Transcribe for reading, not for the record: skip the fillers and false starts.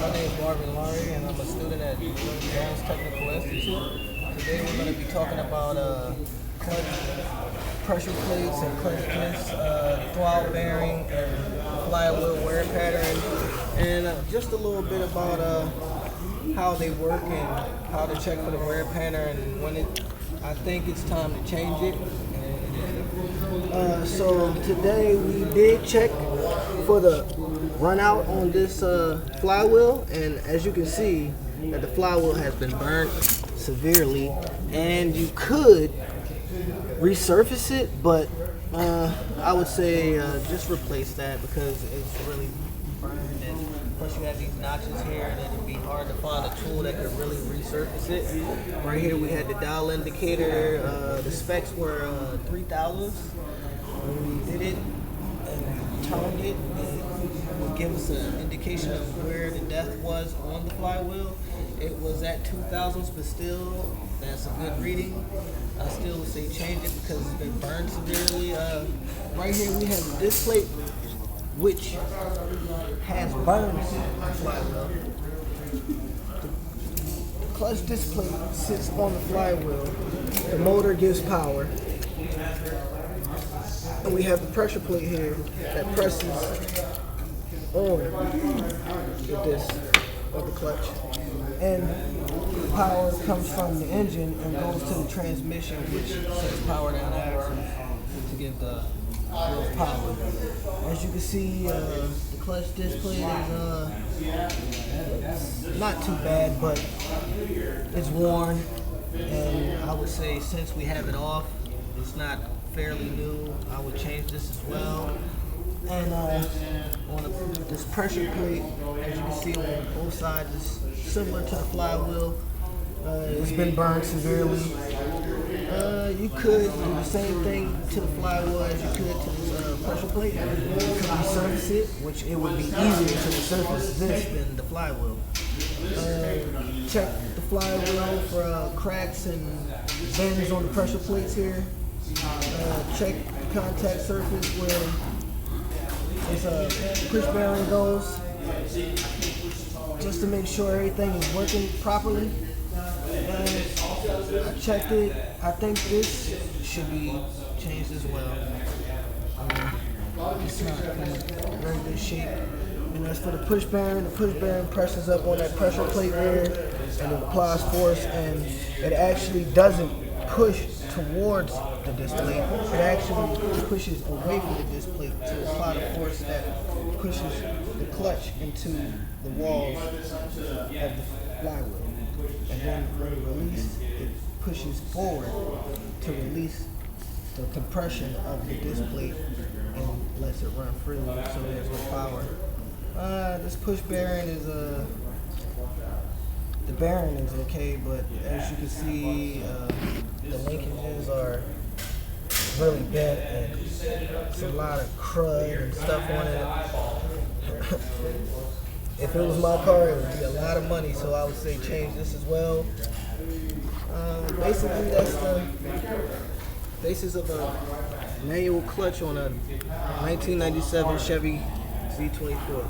My name is Marvin Laurie, and I'm a student at Jones Technical Institute. Today we're going to be talking about clutch pressure plates and clutch discs, throttle bearing, and flywheel wear pattern, and just a little bit about how they work and how to check for the wear pattern and when I think it's time to change it. So today we did check for the run out on this flywheel, and as you can see that the flywheel has been burnt severely, and you could resurface it, but I would say just replace that because it's really burned, and plus you have these notches here and it'd be hard to find a tool that could really resurface it. Right here we had the dial indicator, the specs were 3000s. When we did it and turned it, it would give us an indication of where the depth was on the flywheel. It was at 2000s, but still, that's a good reading. I still would say change it because it's been burned severely. Right here we have the disc plate, which has burned the flywheel. The clutch disc plate sits on the flywheel. The motor gives power. And we have the pressure plate here that presses on the disc of the clutch. And the power comes from the engine and goes to the transmission, which sends power down the axle to give the wheels power. As you can see, the clutch disc plate is not too bad, but it's worn. And I would say since we have it off, it's not fairly new. I would change this as well. And on this pressure plate, as you can see on both sides, is similar to the flywheel. It's been burned severely. You could do the same thing to the flywheel as you could to this pressure plate. You could resurface it, which it would be easier to resurface this than the flywheel. Check the flywheel for cracks and bends on the pressure plates here. Check the contact surface where this push bearing goes, just to make sure everything is working properly. I checked it. I think this should be changed as well. It's not in very good shape. And as for the push bearing presses up on that pressure plate there, and it applies force, and it actually doesn't push towards the disc plate. It actually pushes away from the disc plate to apply the force that pushes the clutch into the walls of the flywheel. And then when it releases, it pushes forward to release the compression of the disc plate and lets it run freely, so there's no power. This push bearing is the bearing is okay, but as you can see, the linkages are really bent, and it's a lot of crud and stuff on it. If it was my car, it would be a lot of money, so I would say change this as well. Basically, that's the basis of a manual clutch on a 1997 Chevy Z24.